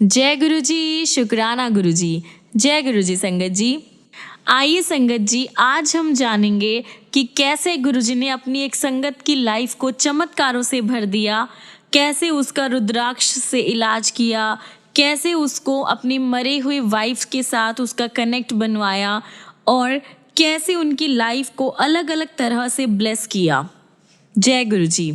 जय गुरु जी, शुक्राना गुरु जी। जय गुरु जी संगत जी। आइए संगत जी, आज हम जानेंगे कि कैसे गुरु जी ने अपनी एक संगत की लाइफ को चमत्कारों से भर दिया, कैसे उसका रुद्राक्ष से इलाज किया, कैसे उसको अपनी मरे हुई वाइफ के साथ उसका कनेक्ट बनवाया और कैसे उनकी लाइफ को अलग अलग तरह से ब्लेस किया। जय गुरु जी।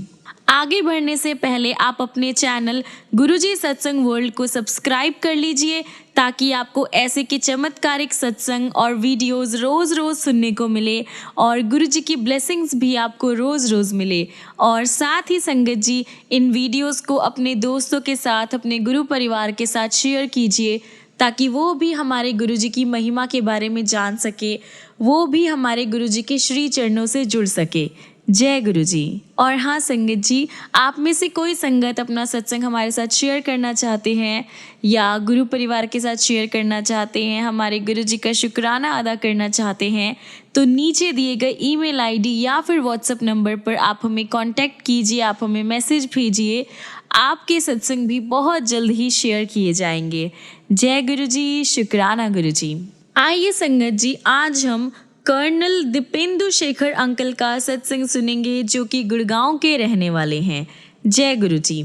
आगे बढ़ने से पहले आप अपने चैनल गुरुजी सत्संग वर्ल्ड को सब्सक्राइब कर लीजिए ताकि आपको ऐसे के चमत्कारिक सत्संग और वीडियोस रोज रोज सुनने को मिले और गुरुजी की ब्लेसिंग्स भी आपको रोज रोज मिले। और साथ ही संगत जी, इन वीडियोस को अपने दोस्तों के साथ, अपने गुरु परिवार के साथ शेयर कीजिए ताकि वो भी हमारे गुरुजी की महिमा के बारे में जान सके, वो भी हमारे गुरुजी के श्री चरणों से जुड़ सके। जय गुरु जी। और हाँ संगत जी, आप में से कोई संगत अपना सत्संग हमारे साथ शेयर करना चाहते हैं या गुरु परिवार के साथ शेयर करना चाहते हैं, हमारे गुरु जी का शुक्राना अदा करना चाहते हैं, तो नीचे दिए गए ईमेल आईडी या फिर व्हाट्सएप नंबर पर आप हमें कांटेक्ट कीजिए, आप हमें मैसेज भेजिए। आपके सत्संग भी बहुत जल्द ही शेयर किए जाएंगे। जय गुरु जी, शुक्राना गुरु जी। आइए संगत जी, आज हम कर्नल दीपेंदु शेखर अंकल का सत्संग सुनेंगे जो कि गुड़गांव के रहने वाले हैं। जय गुरु जी।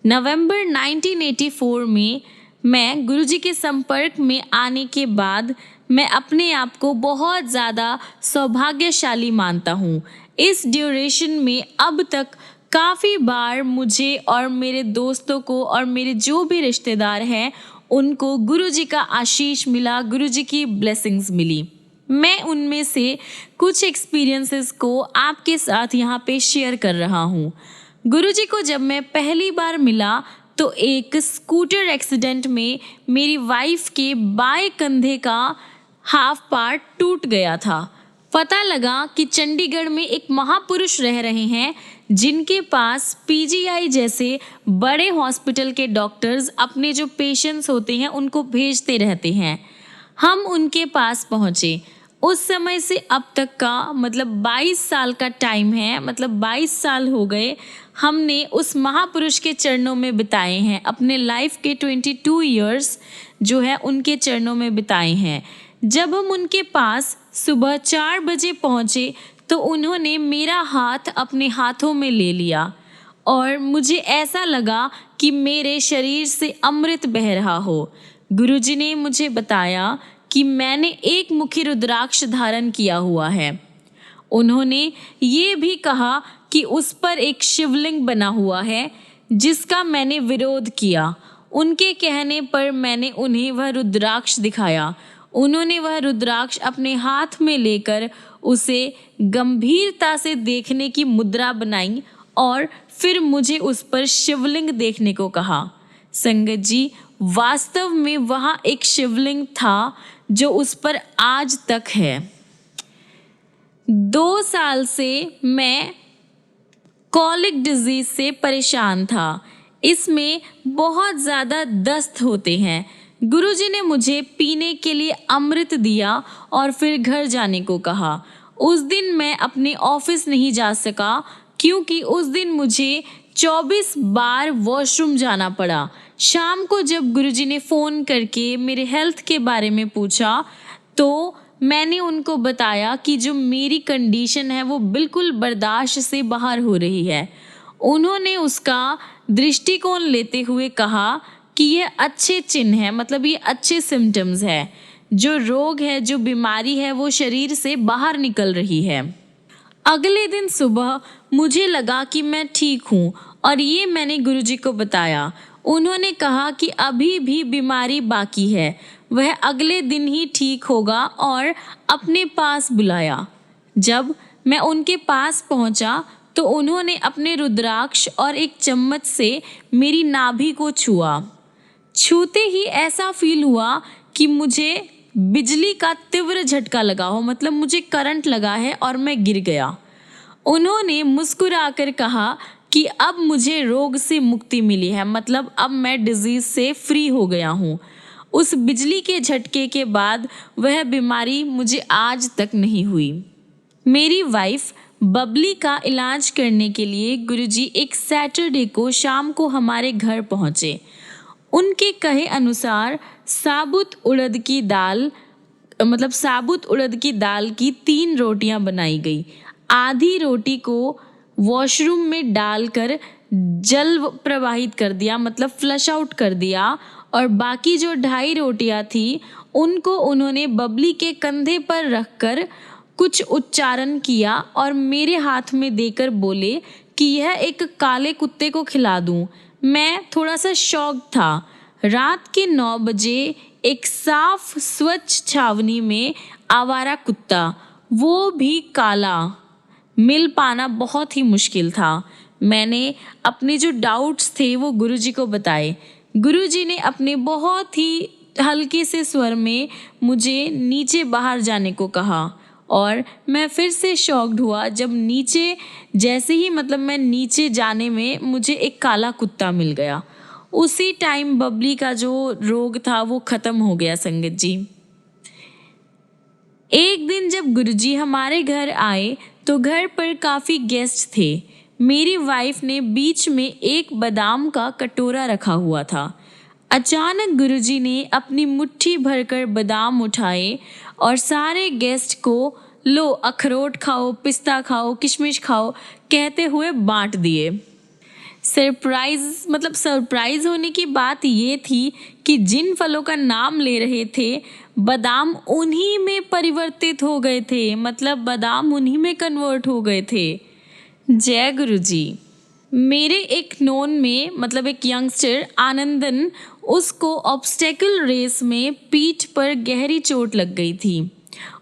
नवंबर 1984 में मैं गुरुजी के संपर्क में आने के बाद मैं अपने आप को बहुत ज़्यादा सौभाग्यशाली मानता हूँ। इस ड्यूरेशन में अब तक काफ़ी बार मुझे और मेरे दोस्तों को और मेरे जो भी रिश्तेदार हैं उनको गुरुजी का आशीष मिला, गुरुजी की ब्लेसिंग्स मिली। मैं उनमें से कुछ एक्सपीरियंसेस को आपके साथ यहाँ पे शेयर कर रहा हूँ। गुरुजी को जब मैं पहली बार मिला तो एक स्कूटर एक्सीडेंट में मेरी वाइफ के बाएं कंधे का हाफ पार्ट टूट गया था। पता लगा कि चंडीगढ़ में एक महापुरुष रह रहे हैं जिनके पास पीजीआई जैसे बड़े हॉस्पिटल के डॉक्टर्स अपने जो पेशेंट्स होते हैं उनको भेजते रहते हैं। हम उनके पास पहुँचे। उस समय से अब तक का 22 साल का टाइम है, 22 साल हो गए हमने उस महापुरुष के चरणों में बिताए हैं। अपने लाइफ के 22 इयर्स जो है उनके चरणों में बिताए हैं। जब हम उनके पास सुबह 4 बजे पहुँचे तो उन्होंने मेरा हाथ अपने हाथों में ले लिया और मुझे ऐसा लगा कि मेरे शरीर से अमृत बह रहा हो। गुरुजी ने मुझे बताया कि मैंने एक मुखी रुद्राक्ष धारण किया हुआ है। उन्होंने ये भी कहा कि उस पर एक शिवलिंग बना हुआ है जिसका मैंने विरोध किया। उनके कहने पर मैंने उन्हें वह रुद्राक्ष दिखाया। उन्होंने वह रुद्राक्ष अपने हाथ में लेकर उसे गंभीरता से देखने की मुद्रा बनाई और फिर मुझे उस पर शिवलिंग देखने को कहा। संगत जी, वास्तव में वहाँ एक शिवलिंग था जो उस पर आज तक है। 2 साल से मैं कॉलिक डिजीज से परेशान था। इसमें बहुत ज़्यादा दस्त होते हैं। गुरुजी ने मुझे पीने के लिए अमृत दिया और फिर घर जाने को कहा। उस दिन मैं अपने ऑफिस नहीं जा सका क्योंकि उस दिन मुझे 24 बार वॉशरूम जाना पड़ा। शाम को जब गुरुजी ने फ़ोन करके मेरे हेल्थ के बारे में पूछा तो मैंने उनको बताया कि जो मेरी कंडीशन है वो बिल्कुल बर्दाश्त से बाहर हो रही है। उन्होंने उसका दृष्टिकोण लेते हुए कहा कि ये अच्छे चिन्ह है, ये अच्छे सिम्टम्स है। जो रोग है, जो बीमारी है वो शरीर से बाहर निकल रही है। अगले दिन सुबह मुझे लगा कि मैं ठीक हूँ और ये मैंने गुरुजी को बताया। उन्होंने कहा कि अभी भी बीमारी बाकी है, वह अगले दिन ही ठीक होगा और अपने पास बुलाया। जब मैं उनके पास पहुँचा तो उन्होंने अपने रुद्राक्ष और एक चम्मच से मेरी नाभि को छुआ। छूते ही ऐसा फील हुआ कि मुझे बिजली का तीव्र झटका लगा हो, मुझे करंट लगा है और मैं गिर गया। उन्होंने मुस्कुराकर कहा कि अब मुझे रोग से मुक्ति मिली है, अब मैं डिजीज से फ्री हो गया हूँ। उस बिजली के झटके के बाद वह बीमारी मुझे आज तक नहीं हुई। मेरी वाइफ बबली का इलाज करने के लिए गुरुजी एक सैटरडे को शाम को हमारे घर पहुँचे। उनके कहे अनुसार साबुत उड़द की दाल की 3 रोटियां बनाई गई। आधी रोटी को वॉशरूम में डालकर जल प्रवाहित कर दिया, मतलब फ्लश आउट कर दिया, और बाकी जो 2.5 रोटियां थी उनको उन्होंने बबली के कंधे पर रखकर कुछ उच्चारण किया और मेरे हाथ में देकर बोले कि यह एक काले कुत्ते को खिला दूं। मैं थोड़ा सा शॉक था। रात के 9 बजे एक साफ स्वच्छ छावनी में आवारा कुत्ता, वो भी काला, मिल पाना बहुत ही मुश्किल था। मैंने अपने जो डाउट्स थे वो गुरुजी को बताए। गुरुजी ने अपने बहुत ही हल्के से स्वर में मुझे नीचे बाहर जाने को कहा और मैं फिर से शॉक्ड हुआ जब मैं नीचे जाने में मुझे एक काला कुत्ता मिल गया। उसी टाइम बबली का जो रोग था वो खत्म हो गया संगत जी। एक दिन जब गुरुजी हमारे घर आए तो घर पर काफ़ी गेस्ट थे। मेरी वाइफ ने बीच में एक बादाम का कटोरा रखा हुआ था। अचानक गुरुजी ने अपनी मुट्ठी भरकर बादाम उठाए और सारे गेस्ट को लो अखरोट खाओ, पिस्ता खाओ, किशमिश खाओ कहते हुए बांट दिए। सरप्राइज होने की बात ये थी कि जिन फलों का नाम ले रहे थे बादाम उन्हीं में परिवर्तित हो गए थे, मतलब बादाम उन्हीं में कन्वर्ट हो गए थे। जय गुरुजी। मेरे एक नोन में एक यंगस्टर आनंदन, उसको ऑब्स्टेकल रेस में पीठ पर गहरी चोट लग गई थी।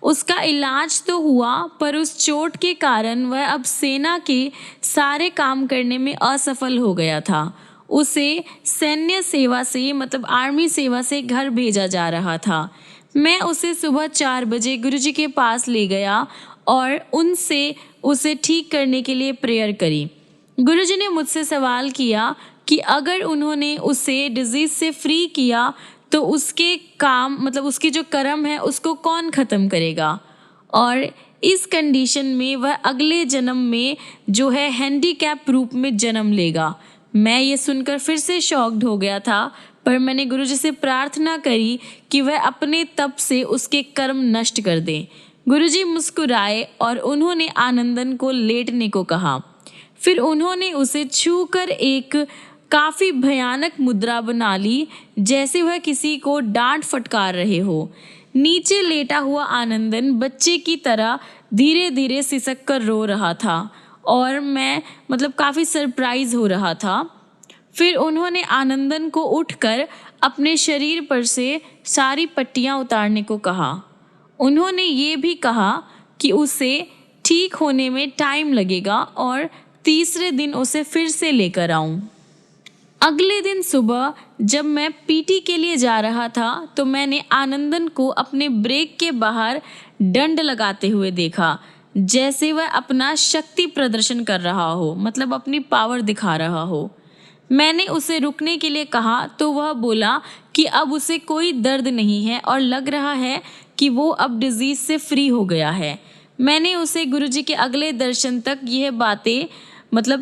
उसका इलाज तो हुआ पर उस चोट के कारण वह अब सेना के सारे काम करने में असफल हो गया था। उसे सैन्य सेवा से आर्मी सेवा से घर भेजा जा रहा था। मैं उसे सुबह 4 बजे गुरुजी के पास ले गया और उनसे उसे ठीक करने के लिए प्रेयर करी। गुरुजी ने मुझसे सवाल किया कि अगर उन्होंने उसे डिजीज से फ्री किया तो उसके उसकी जो कर्म है उसको कौन ख़त्म करेगा, और इस कंडीशन में वह अगले जन्म में जो है हैंडीकैप रूप में जन्म लेगा। मैं ये सुनकर फिर से शॉक्ड हो गया था, पर मैंने गुरुजी से प्रार्थना करी कि वह अपने तप से उसके कर्म नष्ट कर दें। गुरुजी मुस्कुराए और उन्होंने आनंदन को लेटने को कहा। फिर उन्होंने उसे छूकर एक काफ़ी भयानक मुद्रा बना ली, जैसे वह किसी को डांट फटकार रहे हो। नीचे लेटा हुआ आनंदन बच्चे की तरह धीरे धीरे सिसक कर रो रहा था और मैं काफ़ी सरप्राइज हो रहा था। फिर उन्होंने आनंदन को उठकर अपने शरीर पर से सारी पट्टियाँ उतारने को कहा। उन्होंने ये भी कहा कि उसे ठीक होने में टाइम लगेगा और तीसरे दिन उसे फिर से लेकर आऊं। अगले दिन सुबह जब मैं पीटी के लिए जा रहा था तो मैंने आनंदन को अपने ब्रेक के बाहर डंड लगाते हुए देखा, जैसे वह अपना शक्ति प्रदर्शन कर रहा हो, अपनी पावर दिखा रहा हो। मैंने उसे रुकने के लिए कहा तो वह बोला कि अब उसे कोई दर्द नहीं है और लग रहा है कि वो अब डिजीज से फ्री हो गया है। मैंने उसे गुरुजी के अगले दर्शन तक यह बातें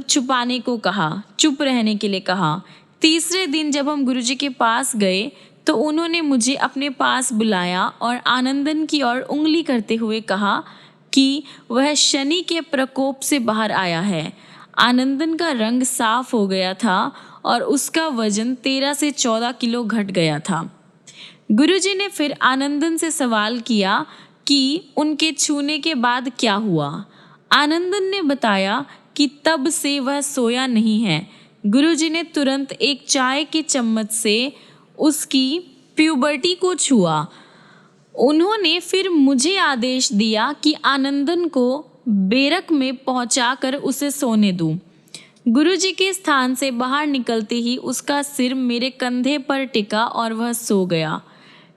छुपाने को कहा, चुप रहने के लिए कहा। तीसरे दिन जब हम गुरुजी के पास गए तो उन्होंने मुझे अपने पास बुलाया और आनंदन की ओर उंगली करते हुए कहा कि वह शनि के प्रकोप से बाहर आया है। आनंदन का रंग साफ हो गया था और उसका वजन 13 से 14 किलो घट गया था। गुरुजी ने फिर आनंदन से सवाल किया कि उनके छूने के बाद क्या हुआ। आनंदन ने बताया कि तब से वह सोया नहीं है। गुरुजी ने तुरंत एक चाय के चम्मच से उसकी प्यूबर्टी को छुआ। उन्होंने फिर मुझे आदेश दिया कि आनंदन को बेरक में पहुंचाकर उसे सोने दूं। गुरुजी के स्थान से बाहर निकलते ही उसका सिर मेरे कंधे पर टिका और वह सो गया।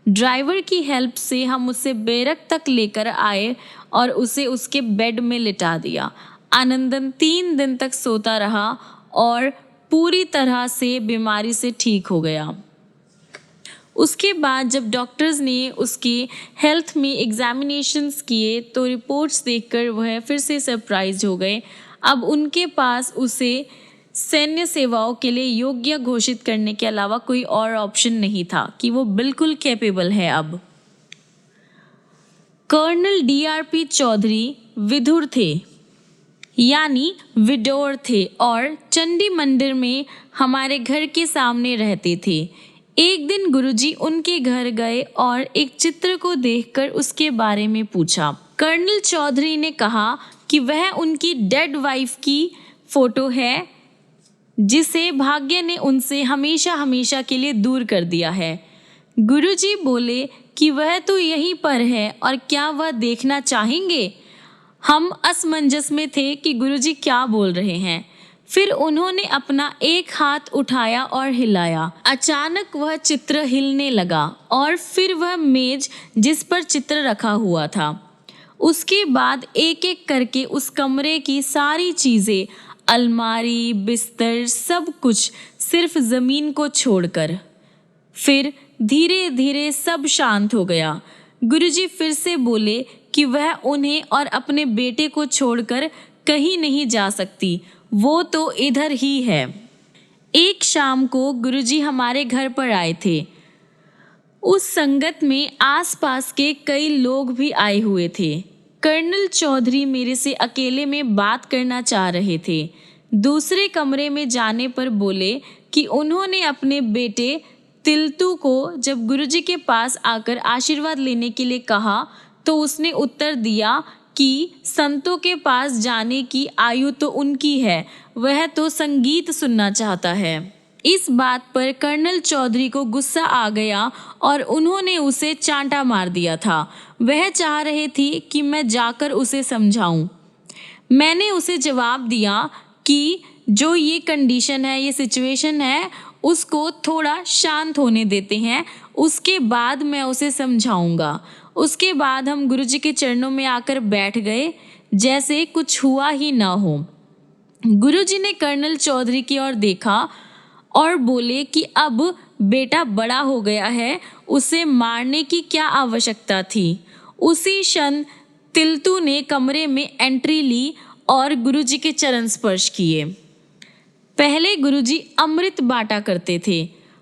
ड्राइवर की हेल्प से हम उसे बेरक तक लेकर आए और उसे उसके बेड में लिटा दिया। आनंदन 3 दिन तक सोता रहा और पूरी तरह से बीमारी से ठीक हो गया। उसके बाद जब डॉक्टर्स ने उसकी हेल्थ में एग्जामिनेशंस किए तो रिपोर्ट्स देखकर वह फिर से सरप्राइज हो गए। अब उनके पास उसे सैन्य सेवाओं के लिए योग्य घोषित करने के अलावा कोई और ऑप्शन नहीं था कि वो बिल्कुल कैपेबल है अब। कर्नल DRP चौधरी विधुर थे, यानी विडोर थे, और चंडी मंदिर में हमारे घर के सामने रहते थे। एक दिन गुरुजी उनके घर गए और एक चित्र को देखकर उसके बारे में पूछा। कर्नल चौधरी ने कहा कि वह उनकी डेड वाइफ की फोटो है, जिसे भाग्य ने उनसे हमेशा हमेशा के लिए दूर कर दिया है। गुरुजी बोले कि वह तो यहीं पर है और क्या वह देखना चाहेंगे। हम असमंजस में थे कि गुरुजी क्या बोल रहे हैं। फिर उन्होंने अपना एक हाथ उठाया और हिलाया। अचानक वह चित्र हिलने लगा और फिर वह मेज जिस पर चित्र रखा हुआ था। उसके बाद एक एक करके उस कमरे की सारी चीज़ें, अलमारी, बिस्तर, सब कुछ, सिर्फ ज़मीन को छोड़कर। फिर धीरे धीरे सब शांत हो गया। गुरुजी फिर से बोले कि वह उन्हें और अपने बेटे को छोड़कर कहीं नहीं जा सकती, वो तो इधर ही है। एक शाम को गुरुजी हमारे घर पर आए थे। उस संगत में आसपास के कई लोग भी आए हुए थे। कर्नल चौधरी मेरे से अकेले में बात करना चाह रहे थे। दूसरे कमरे में जाने पर बोले कि उन्होंने अपने बेटे तिलतू को जब गुरुजी के पास आकर आशीर्वाद लेने के लिए कहा तो उसने उत्तर दिया कि संतों के पास जाने की आयु तो उनकी है, वह तो संगीत सुनना चाहता है। इस बात पर कर्नल चौधरी को गुस्सा आ गया और उन्होंने उसे चांटा मार दिया था। वह चाह रहे थे कि मैं जाकर उसे समझाऊं। मैंने उसे जवाब दिया कि जो ये कंडीशन है, ये सिचुएशन है, उसको थोड़ा शांत होने देते हैं, उसके बाद मैं उसे समझाऊंगा। उसके बाद हम गुरुजी के चरणों में आकर बैठ गए जैसे कुछ हुआ ही ना हो। गुरुजी ने कर्नल चौधरी की ओर देखा और बोले कि अब बेटा बड़ा हो गया है, उसे मारने की क्या आवश्यकता थी। उसी क्षण तिलतू ने कमरे में एंट्री ली और गुरुजी के चरण स्पर्श किए। पहले गुरुजी अमृत बांटा करते थे।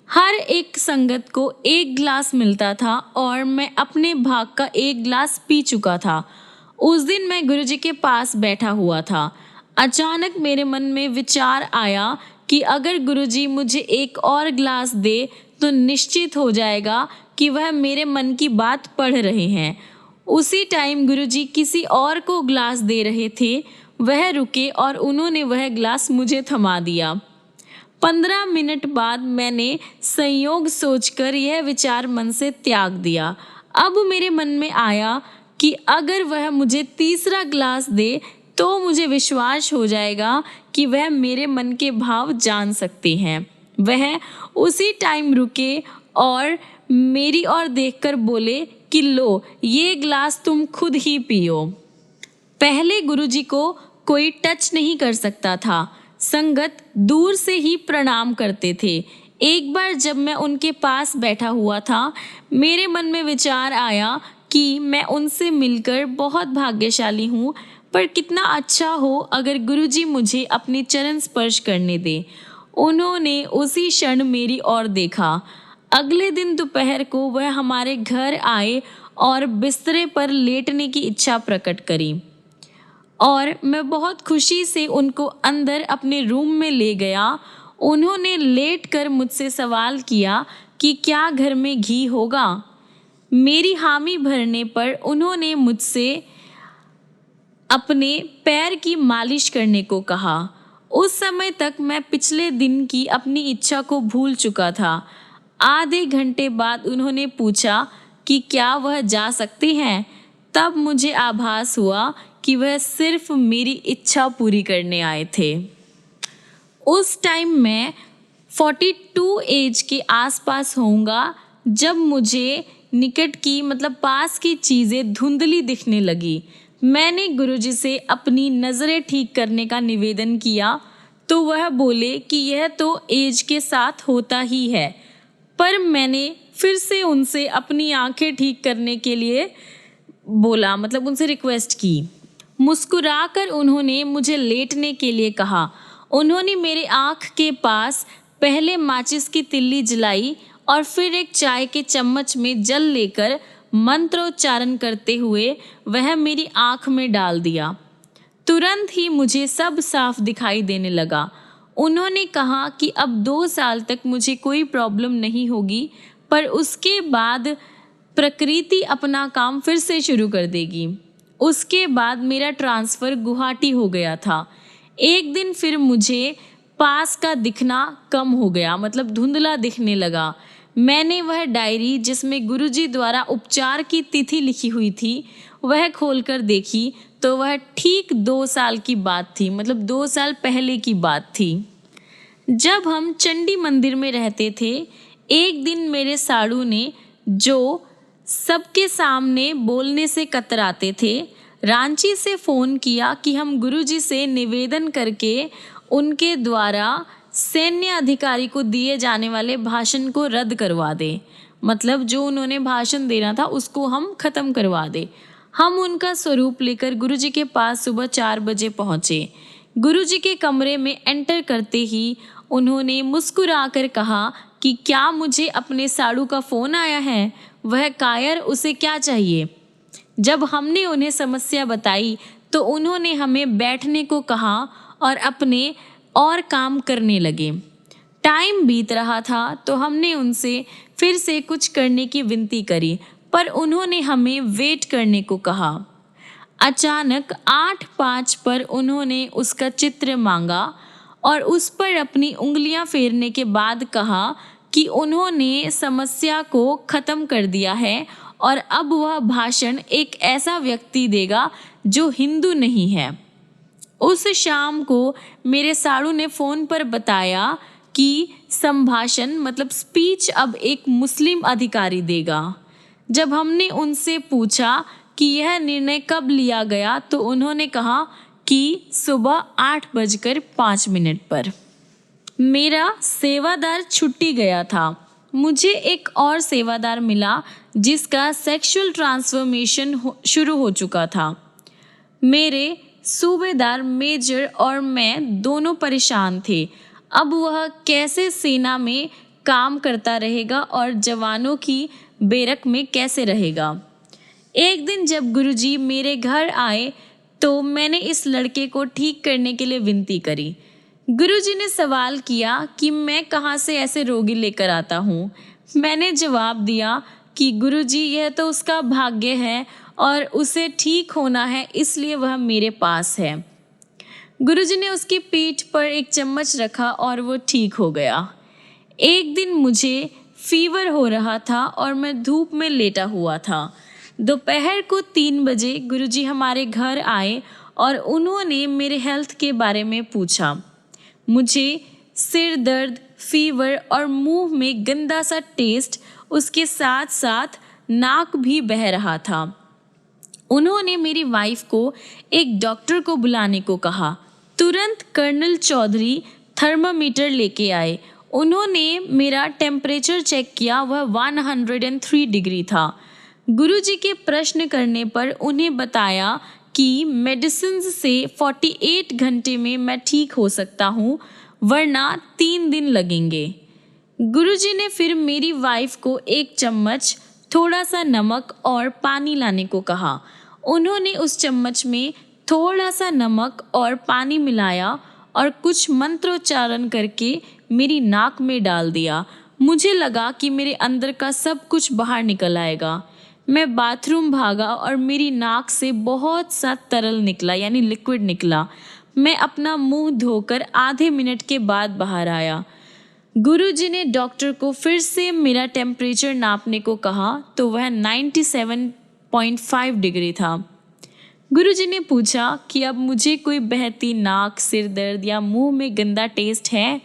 हर एक संगत को एक गिलास मिलता था और मैं अपने भाग का एक गिलास पी चुका था। उस दिन मैं गुरुजी के पास बैठा हुआ था। अचानक मेरे मन में विचार आया कि अगर गुरुजी मुझे एक और गिलास दे तो निश्चित हो जाएगा कि वह मेरे मन की बात पढ़ रहे हैं। उसी टाइम गुरुजी किसी और को गिलास दे रहे थे। वह रुके और उन्होंने वह गिलास मुझे थमा दिया। 15 मिनट बाद मैंने संयोग सोचकर यह विचार मन से त्याग दिया। अब मेरे मन में आया कि अगर वह मुझे तीसरा गिलास दे तो मुझे विश्वास हो जाएगा कि वह मेरे मन के भाव जान सकते हैं। वह उसी टाइम रुके और मेरी ओर देखकर बोले कि लो, ये गिलास तुम खुद ही पियो। पहले गुरुजी को कोई टच नहीं कर सकता था। संगत दूर से ही प्रणाम करते थे। एक बार जब मैं उनके पास बैठा हुआ था, मेरे मन में विचार आया कि मैं उनसे मिलकर बहुत भाग्यशाली हूँ, पर कितना अच्छा हो अगर गुरुजी मुझे अपने चरण स्पर्श करने दे। उन्होंने उसी क्षण मेरी ओर देखा। अगले दिन दोपहर को वह हमारे घर आए और बिस्तरे पर लेटने की इच्छा प्रकट करी और मैं बहुत खुशी से उनको अंदर अपने रूम में ले गया। उन्होंने लेटकर मुझसे सवाल किया कि क्या घर में घी होगा। मेरी हामी भरने पर उन्होंने मुझसे अपने पैर की मालिश करने को कहा। उस समय तक मैं पिछले दिन की अपनी इच्छा को भूल चुका था। आधे घंटे बाद उन्होंने पूछा कि क्या वह जा सकते हैं। तब मुझे आभास हुआ कि वह सिर्फ मेरी इच्छा पूरी करने आए थे। उस टाइम मैं 42 एज के आसपास होऊंगा जब मुझे निकट की पास की चीज़ें धुंधली दिखने लगी। मैंने गुरुजी से अपनी नज़रें ठीक करने का निवेदन किया तो वह बोले कि यह तो एज के साथ होता ही है, पर मैंने फिर से उनसे अपनी आंखें ठीक करने के लिए बोला, उनसे रिक्वेस्ट की। मुस्कुराकर उन्होंने मुझे लेटने के लिए कहा। उन्होंने मेरे आँख के पास पहले माचिस की तिल्ली जलाई और फिर एक चाय के चम्मच में जल लेकर मंत्रोच्चारण करते हुए वह मेरी आँख में डाल दिया। तुरंत ही मुझे सब साफ दिखाई देने लगा। उन्होंने कहा कि अब 2 साल तक मुझे कोई प्रॉब्लम नहीं होगी, पर उसके बाद प्रकृति अपना काम फिर से शुरू कर देगी। उसके बाद मेरा ट्रांसफ़र गुवाहाटी हो गया था। एक दिन फिर मुझे पास का दिखना कम हो गया, मतलब धुंधला दिखने लगा। मैंने वह डायरी जिसमें गुरुजी द्वारा उपचार की तिथि लिखी हुई थी वह खोलकर देखी तो वह ठीक 2 साल की बात थी, मतलब 2 साल पहले की बात थी। जब हम चंडी मंदिर में रहते थे, एक दिन मेरे साड़ू ने, जो सबके सामने बोलने से कतराते थे, रांची से फ़ोन किया कि हम गुरुजी से निवेदन करके उनके द्वारा सैन्य अधिकारी को दिए जाने वाले भाषण को रद्द करवा दें, मतलब जो उन्होंने भाषण देना था उसको हम ख़त्म करवा दें। हम उनका स्वरूप लेकर गुरुजी के पास सुबह 4 बजे पहुँचे। गुरुजी के कमरे में एंटर करते ही उन्होंने मुस्कुराकर कहा कि क्या मुझे अपने साड़ू का फ़ोन आया है, वह कायर, उसे क्या चाहिए। जब हमने उन्हें समस्या बताई तो उन्होंने हमें बैठने को कहा और अपने और काम करने लगे। टाइम बीत रहा था तो हमने उनसे फिर से कुछ करने की विनती करी, पर उन्होंने हमें वेट करने को कहा। अचानक 8:05 पर उन्होंने उसका चित्र मांगा और उस पर अपनी उंगलियां फेरने के बाद कहा कि उन्होंने समस्या को ख़त्म कर दिया है और अब वह भाषण एक ऐसा व्यक्ति देगा जो हिंदू नहीं है। उस शाम को मेरे साड़ू ने फ़ोन पर बताया कि संभाषण, मतलब स्पीच, अब एक मुस्लिम अधिकारी देगा। जब हमने उनसे पूछा कि यह निर्णय कब लिया गया तो उन्होंने कहा कि सुबह 8:05 पर। मेरा सेवादार छुट्टी गया था। मुझे एक और सेवादार मिला जिसका सेक्सुअल ट्रांसफॉर्मेशन शुरू हो चुका था। मेरे सूबेदार मेजर और मैं दोनों परेशान थे। अब वह कैसे सेना में काम करता रहेगा और जवानों की बैरक में कैसे रहेगा। एक दिन जब गुरुजी मेरे घर आए तो मैंने इस लड़के को ठीक करने के लिए विनती करी। गुरुजी ने सवाल किया कि मैं कहाँ से ऐसे रोगी लेकर आता हूँ। मैंने जवाब दिया कि गुरुजी, यह तो उसका भाग्य है और उसे ठीक होना है, इसलिए वह मेरे पास है। गुरुजी ने उसकी पीठ पर एक चम्मच रखा और वो ठीक हो गया। एक दिन मुझे फीवर हो रहा था और मैं धूप में लेटा हुआ था। दोपहर को 3 बजे गुरुजी हमारे घर आए और उन्होंने मेरे हेल्थ के बारे में पूछा। मुझे सिर दर्द, फीवर और मुंह में गंदा सा टेस्ट, उसके साथ साथ नाक भी बह रहा था। उन्होंने मेरी वाइफ को एक डॉक्टर को बुलाने को कहा। तुरंत कर्नल चौधरी थर्मामीटर लेके आए। उन्होंने मेरा टेम्परेचर चेक किया, वह 103 डिग्री था। गुरुजी के प्रश्न करने पर उन्हें बताया कि मेडिसिन से 48 घंटे में मैं ठीक हो सकता हूँ, वरना 3 दिन लगेंगे। गुरुजी ने फिर मेरी वाइफ को एक चम्मच, थोड़ा सा नमक और पानी लाने को कहा। उन्होंने उस चम्मच में थोड़ा सा नमक और पानी मिलाया और कुछ मंत्रोच्चारण करके मेरी नाक में डाल दिया। मुझे लगा कि मेरे अंदर का सब कुछ बाहर निकल आएगा। मैं बाथरूम भागा और मेरी नाक से बहुत सा तरल निकला, यानी लिक्विड निकला। मैं अपना मुंह धोकर आधे मिनट के बाद बाहर आया। गुरुजी ने डॉक्टर को फिर से मेरा टेम्परेचर नापने को कहा तो वह 97.5 डिग्री था। गुरुजी ने पूछा कि अब मुझे कोई बहती नाक, सिर दर्द या मुंह में गंदा टेस्ट है।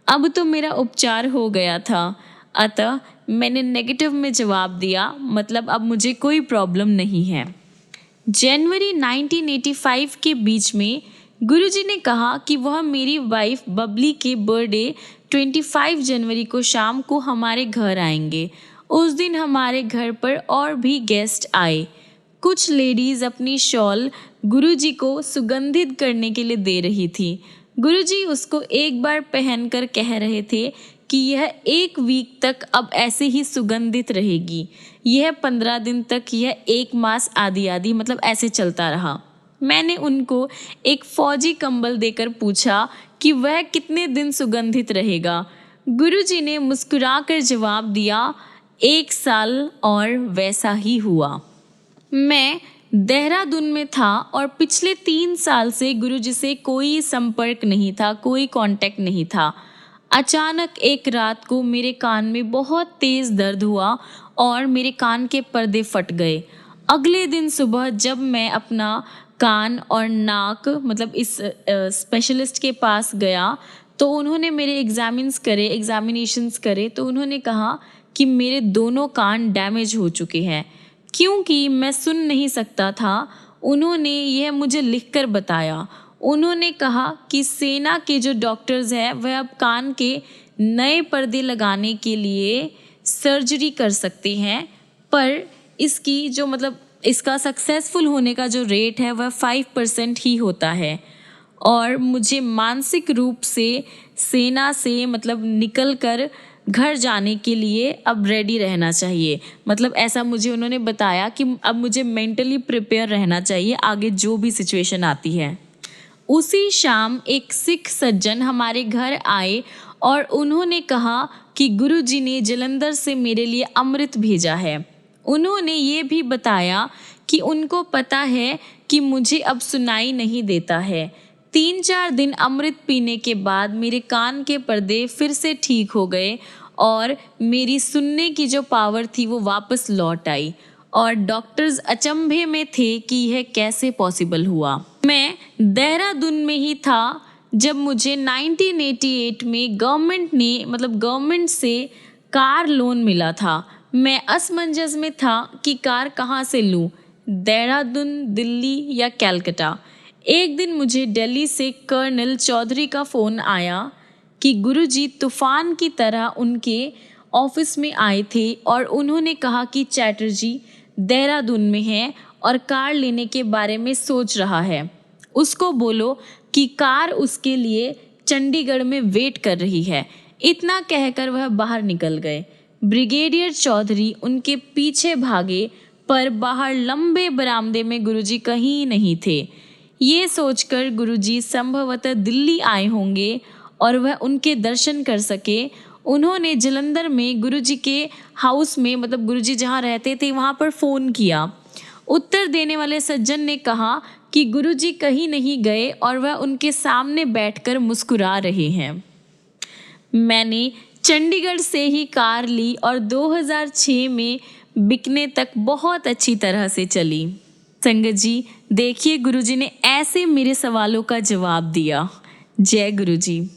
अब तो मेरा उपचार हो गया था, अतः मैंने नेगेटिव में जवाब दिया, मतलब अब मुझे कोई प्रॉब्लम नहीं है। जनवरी 1985 के बीच में गुरुजी ने कहा कि वह मेरी वाइफ बबली के बर्थडे 25 जनवरी को शाम को हमारे घर आएंगे। उस दिन हमारे घर पर और भी गेस्ट आए। कुछ लेडीज़ अपनी शॉल गुरुजी को सुगंधित करने के लिए दे रही थी। गुरुजी उसको एक बार पहनकर कह रहे थे कि यह 1 वीक तक अब ऐसे ही सुगंधित रहेगी, यह 15 दिन तक, यह 1 मास आदि आदि, मतलब ऐसे चलता रहा। मैंने उनको एक फौजी कंबल देकर पूछा कि वह कितने दिन सुगंधित रहेगा। गुरुजी ने मुस्कुराकर जवाब दिया, 1 साल, और वैसा ही हुआ। मैं देहरादून में था और पिछले 3 साल से गुरुजी से कोई संपर्क नहीं था, कोई कांटेक्ट नहीं था। अचानक एक रात को मेरे कान में बहुत तेज़ दर्द हुआ और मेरे कान के पर्दे फट गए। अगले दिन सुबह जब मैं अपना कान और नाक मतलब इस स्पेशलिस्ट के पास गया तो उन्होंने मेरे एग्जामिनेशंस करे तो उन्होंने कहा कि मेरे दोनों कान डैमेज हो चुके हैं। क्योंकि मैं सुन नहीं सकता था, उन्होंने यह मुझे लिखकर बताया। उन्होंने कहा कि सेना के जो डॉक्टर्स हैं वह अब कान के नए पर्दे लगाने के लिए सर्जरी कर सकते हैं, पर इसका सक्सेसफुल होने का जो रेट है वह 5% ही होता है। और मुझे मानसिक रूप से सेना से निकल कर घर जाने के लिए अब रेडी रहना चाहिए। ऐसा मुझे उन्होंने बताया कि अब मुझे मेंटली प्रिपेयर रहना चाहिए आगे जो भी सिचुएशन आती है। उसी शाम एक सिख सज्जन हमारे घर आए और उन्होंने कहा कि गुरुजी ने जलंधर से मेरे लिए अमृत भेजा है। उन्होंने ये भी बताया कि उनको पता है कि मुझे अब सुनाई नहीं देता है। 3-4 दिन अमृत पीने के बाद मेरे कान के पर्दे फिर से ठीक हो गए और मेरी सुनने की जो पावर थी वो वापस लौट आई और डॉक्टर्स अचंभे में थे कि यह कैसे पॉसिबल हुआ। मैं देहरादून में ही था जब मुझे 1988 में गवर्नमेंट से कार लोन मिला था। मैं असमंजस में था कि कार कहाँ से लूँ, देहरादून, दिल्ली या कलकत्ता। एक दिन मुझे दिल्ली से कर्नल चौधरी का फ़ोन आया कि गुरुजी तूफ़ान की तरह उनके ऑफिस में आए थे और उन्होंने कहा कि चैटर्जी देहरादून में है और कार लेने के बारे में सोच रहा है। उसको बोलो कि कार उसके लिए चंडीगढ़ में वेट कर रही है। इतना कहकर वह बाहर निकल गए। ब्रिगेडियर चौधरी उनके पीछे भागे, पर बाहर लंबे बरामदे में गुरुजी कहीं नहीं थे। ये सोचकर गुरुजी संभवतः दिल्ली आए होंगे और वह उनके दर्शन कर सके। उन्होंने जलंधर में गुरुजी के हाउस में गुरुजी जहाँ रहते थे वहाँ पर फ़ोन किया। उत्तर देने वाले सज्जन ने कहा कि गुरुजी कहीं नहीं गए और वह उनके सामने बैठकर मुस्कुरा रहे हैं। मैंने चंडीगढ़ से ही कार ली और 2006 में बिकने तक बहुत अच्छी तरह से चली। संगत जी, देखिए गुरुजी ने ऐसे मेरे सवालों का जवाब दिया। जय गुरुजी।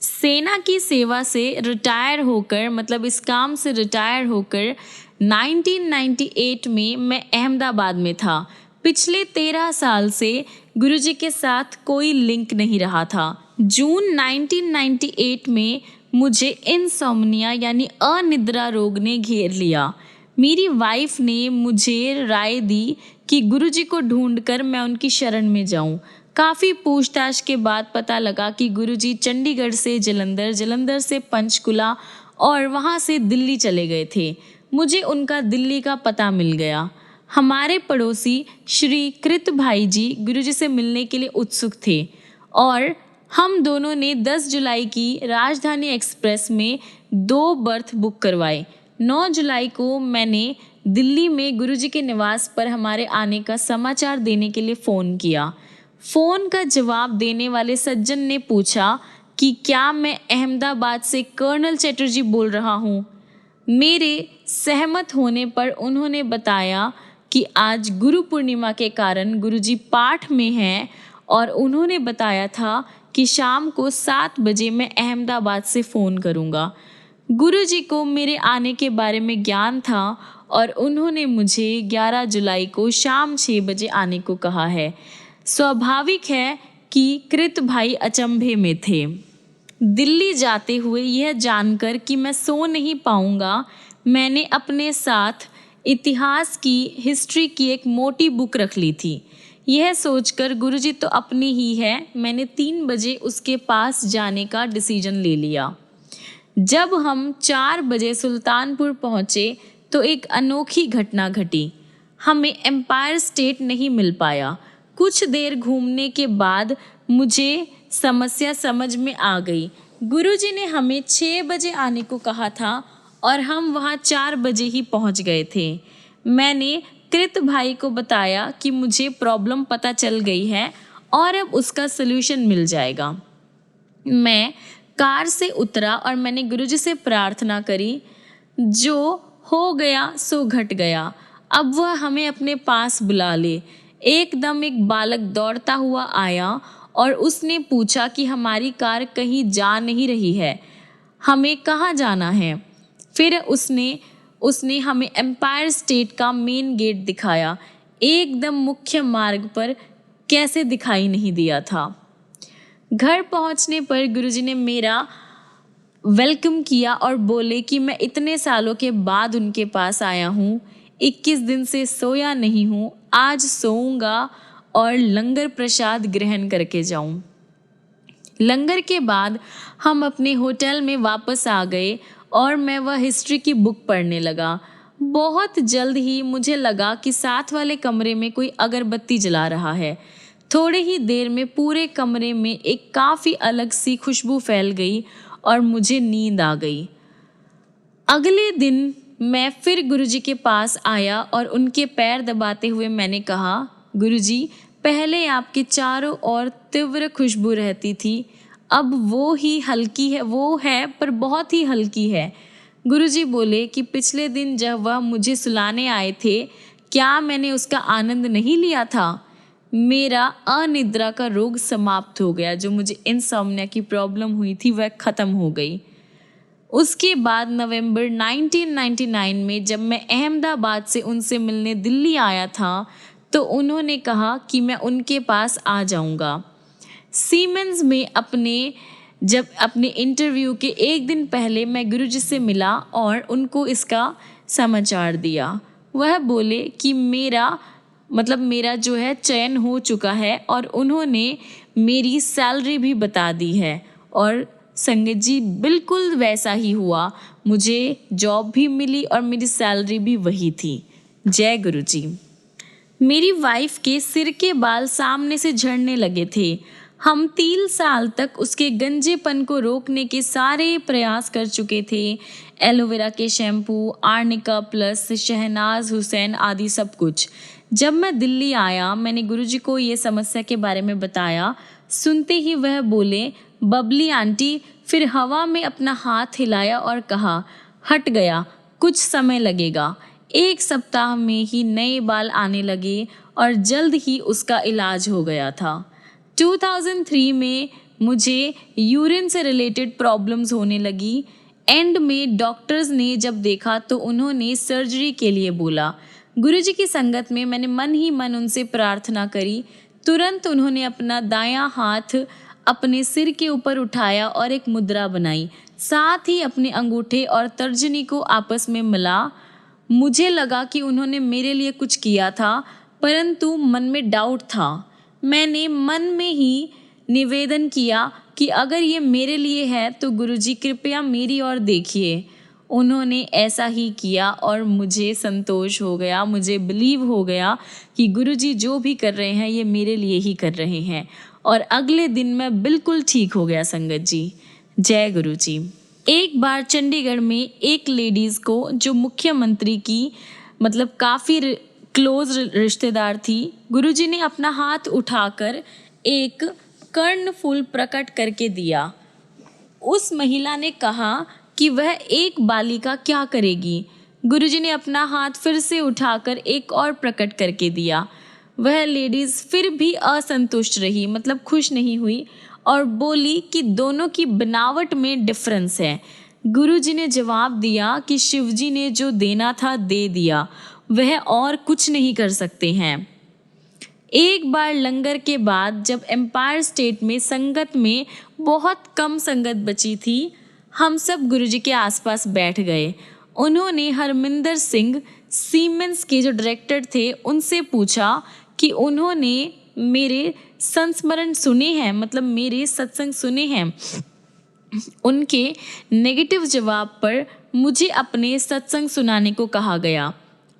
सेना की सेवा से रिटायर होकर इस काम से रिटायर होकर 1998 में मैं अहमदाबाद में था। पिछले 13 साल से गुरुजी के साथ कोई लिंक नहीं रहा था। जून 1998 में मुझे इंसोम्निया यानी अनिद्रा रोग ने घेर लिया। मेरी वाइफ ने मुझे राय दी कि गुरुजी को ढूंढकर मैं उनकी शरण में जाऊं। काफ़ी पूछताछ के बाद पता लगा कि गुरुजी चंडीगढ़ से जलंधर, जलंधर से पंचकुला और वहां से दिल्ली चले गए थे। मुझे उनका दिल्ली का पता मिल गया। हमारे पड़ोसी श्री कृत भाई जी गुरुजी से मिलने के लिए उत्सुक थे और हम दोनों ने 10 जुलाई की राजधानी एक्सप्रेस में 2 बर्थ बुक करवाए। 9 जुलाई को मैंने दिल्ली में गुरुजी के निवास पर हमारे आने का समाचार देने के लिए फ़ोन किया। फ़ोन का जवाब देने वाले सज्जन ने पूछा कि क्या मैं अहमदाबाद से कर्नल चैटर्जी बोल रहा हूँ। मेरे सहमत होने पर उन्होंने बताया कि आज गुरु पूर्णिमा के कारण गुरुजी पाठ में हैं और उन्होंने बताया था कि शाम को 7 बजे मैं अहमदाबाद से फ़ोन करूँगा। गुरुजी को मेरे आने के बारे में ज्ञान था और उन्होंने मुझे 11 जुलाई को शाम 6 बजे आने को कहा है। स्वाभाविक है कि कृत भाई अचंभे में थे। दिल्ली जाते हुए यह जानकर कि मैं सो नहीं पाऊँगा, मैंने अपने साथ इतिहास की, हिस्ट्री की एक मोटी बुक रख ली थी। यह सोचकर गुरुजी तो अपनी ही है, मैंने 3 बजे उसके पास जाने का डिसीजन ले लिया। जब हम 4 बजे सुल्तानपुर पहुँचे तो एक अनोखी घटना घटी। हमें एम्पायर स्टेट नहीं मिल पाया। कुछ देर घूमने के बाद मुझे समस्या समझ में आ गई। गुरुजी ने हमें 6 बजे आने को कहा था और हम वहाँ 4 बजे ही पहुँच गए थे। मैंने कृत भाई को बताया कि मुझे प्रॉब्लम पता चल गई है और अब उसका सलूशन मिल जाएगा। मैं कार से उतरा और मैंने गुरुजी से प्रार्थना करी, जो हो गया सो घट गया, अब वह हमें अपने पास बुला ले। एकदम एक बालक दौड़ता हुआ आया और उसने पूछा कि हमारी कार कहीं जा नहीं रही है, हमें कहाँ जाना है। फिर उसने हमें एम्पायर स्टेट का मेन गेट दिखाया। एकदम मुख्य मार्ग पर, कैसे दिखाई नहीं दिया था। घर पहुंचने पर गुरुजी ने मेरा वेलकम किया और बोले कि मैं इतने सालों के बाद उनके पास आया हूँ, 21 दिन से सोया नहीं हूँ, आज सोऊंगा और लंगर प्रसाद ग्रहण करके जाऊं। लंगर के बाद हम अपने होटल में वापस आ गए और मैं वह हिस्ट्री की बुक पढ़ने लगा। बहुत जल्द ही मुझे लगा कि साथ वाले कमरे में कोई अगरबत्ती जला रहा है। थोड़े ही देर में पूरे कमरे में एक काफ़ी अलग सी खुशबू फैल गई और मुझे नींद आ गई। अगले दिन मैं फिर गुरुजी के पास आया और उनके पैर दबाते हुए मैंने कहा, गुरुजी, पहले आपके चारों ओर तीव्र खुशबू रहती थी, अब वो है पर बहुत ही हल्की है। गुरुजी बोले कि पिछले दिन जब वह मुझे सुलाने आए थे, क्या मैंने उसका आनंद नहीं लिया था? मेरा अनिद्रा का रोग समाप्त हो गया, जो मुझे इंसोम्निया की प्रॉब्लम हुई थी वह ख़त्म हो गई। उसके बाद नवंबर 1999 में जब मैं अहमदाबाद से उनसे मिलने दिल्ली आया था तो उन्होंने कहा कि मैं उनके पास आ जाऊंगा। सीमेंस में अपने इंटरव्यू के एक दिन पहले मैं गुरुजी से मिला और उनको इसका समाचार दिया। वह बोले कि मेरा जो है चयन हो चुका है और उन्होंने मेरी सैलरी भी बता दी है और संगत जी बिल्कुल वैसा ही हुआ। मुझे जॉब भी मिली और मेरी सैलरी भी वही थी। जय गुरु जी। मेरी वाइफ के सिर के बाल सामने से झड़ने लगे थे। हम 3 साल तक उसके गंजेपन को रोकने के सारे प्रयास कर चुके थे। एलोवेरा के shampoo, arnica plus, Shahnaz Husain आदि सब कुछ। जब मैं दिल्ली आया मैंने गुरुजी को ये समस्या के बारे में बताया। सुनते ही वह बोले, बबली आंटी, फिर हवा में अपना हाथ हिलाया और कहा, हट गया, कुछ समय लगेगा। 1 सप्ताह में ही नए बाल आने लगे और जल्द ही उसका इलाज हो गया था। 2003 में मुझे यूरिन से रिलेटेड प्रॉब्लम्स होने लगी। एंड में डॉक्टर्स ने जब देखा तो उन्होंने सर्जरी के लिए बोला। गुरुजी की संगत में मैंने मन ही मन उनसे प्रार्थना करी। तुरंत उन्होंने अपना दायां हाथ अपने सिर के ऊपर उठाया और एक मुद्रा बनाई, साथ ही अपने अंगूठे और तर्जनी को आपस में मिला। मुझे लगा कि उन्होंने मेरे लिए कुछ किया था, परंतु मन में डाउट था। मैंने मन में ही निवेदन किया कि अगर ये मेरे लिए है तो गुरुजी कृपया मेरी ओर देखिए। उन्होंने ऐसा ही किया और मुझे संतोष हो गया। मुझे बिलीव हो गया कि गुरुजी जो भी कर रहे हैं ये मेरे लिए ही कर रहे हैं और अगले दिन मैं बिल्कुल ठीक हो गया संगत जी। जय गुरु जी। एक बार चंडीगढ़ में एक लेडीज़ को जो मुख्यमंत्री की काफ़ी क्लोज रिश्तेदार थी, गुरुजी ने अपना हाथ उठाकर एक कर्णफूल प्रकट करके दिया। उस महिला ने कहा कि वह एक बालिका क्या करेगी। गुरुजी ने अपना हाथ फिर से उठाकर एक और प्रकट करके दिया। वह लेडीज़ फिर भी असंतुष्ट रही, खुश नहीं हुई और बोली कि दोनों की बनावट में डिफरेंस है। गुरुजी ने जवाब दिया कि शिवजी ने जो देना था दे दिया, वह और कुछ नहीं कर सकते हैं। एक बार लंगर के बाद जब एम्पायर स्टेट में संगत में बहुत कम संगत बची थी, हम सब गुरुजी के आसपास बैठ गए। उन्होंने हरमिंदर सिंह सीमेंस के जो डायरेक्टर थे उनसे पूछा कि उन्होंने मेरे संस्मरण सुने हैं, मतलब मेरे सत्संग सुने हैं। उनके नेगेटिव जवाब पर मुझे अपने सत्संग सुनाने को कहा गया।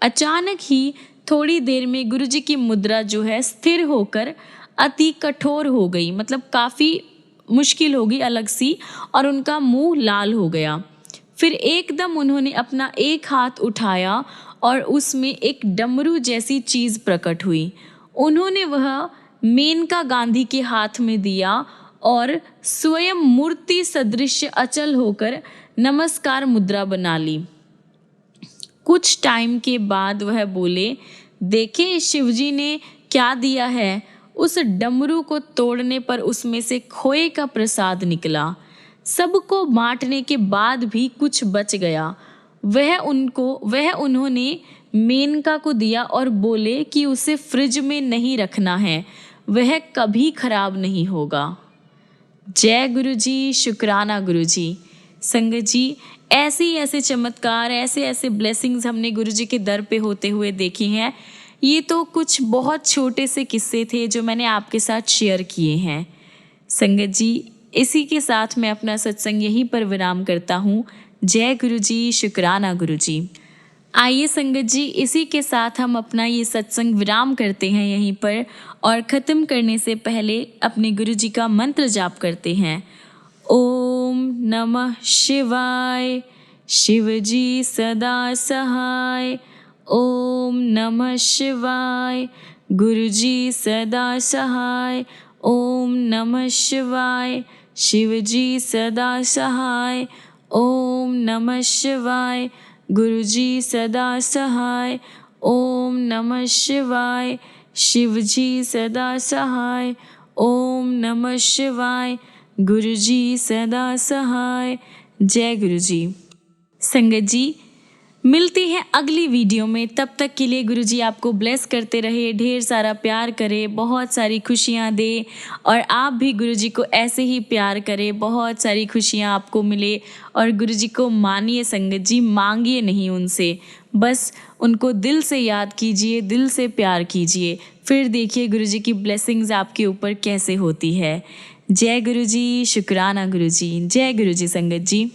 अचानक ही थोड़ी देर में गुरुजी की मुद्रा जो है स्थिर होकर अति कठोर हो गई, मतलब काफ़ी मुश्किल हो गई अलग सी, और उनका मुंह लाल हो गया। फिर एकदम उन्होंने अपना एक हाथ उठाया और उसमें एक डमरू जैसी चीज़ प्रकट हुई। उन्होंने वह मेनका गांधी के हाथ में दिया और स्वयं मूर्ति सदृश अचल होकर नमस्कार मुद्रा बना ली। कुछ टाइम के बाद वह बोले, देखे शिवजी ने क्या दिया है। उस डमरू को तोड़ने पर उसमें से खोए का प्रसाद निकला। सबको बांटने के बाद भी कुछ बच गया। वह उन्होंने मेनका को दिया और बोले कि उसे फ्रिज में नहीं रखना है, वह कभी खराब नहीं होगा। जय गुरुजी, शुक्राना गुरुजी। संगत जी, ऐसे चमत्कार, ऐसे ब्लेसिंग्स हमने गुरुजी के दर पे होते हुए देखी हैं। ये तो कुछ बहुत छोटे से किस्से थे जो मैंने आपके साथ शेयर किए हैं। संगत जी, इसी के साथ मैं अपना सत्संग यहीं पर विराम करता हूँ। जय गुरुजी, शुक्राना गुरुजी। आइए संगत जी, इसी के साथ हम अपना ये सत्संग विराम करते हैं यहीं पर, और ख़त्म करने से पहले अपने गुरुजी का मंत्र जाप करते हैं। ओम नमः शिवाय, शिवजी सदा सहाय। ओम नमः शिवाय, गुरुजी सदा सहाय। ओम नमः शिवाय, शिवजी सदा सहाय। ओम नमः शिवाय, गुरुजी सदा सहाय। ओम नमः शिवाय, शिवजी सदा सहाय। ओम नमः शिवाय, गुरुजी सदा सहाय। जय गुरुजी। संगत जी, मिलते हैं अगली वीडियो में। तब तक के लिए गुरुजी आपको ब्लेस करते रहे, ढेर सारा प्यार करे, बहुत सारी खुशियाँ दे, और आप भी गुरुजी को ऐसे ही प्यार करें, बहुत सारी खुशियाँ आपको मिले। और गुरुजी को मानिए संगत जी, मांगिए नहीं उनसे, बस उनको दिल से याद कीजिए, दिल से प्यार कीजिए, फिर देखिए गुरुजी की ब्लेसिंग्स आपके ऊपर कैसे होती है। जय गुरुजी, शुक्राना गुरुजी। जय गुरुजी संगत जी।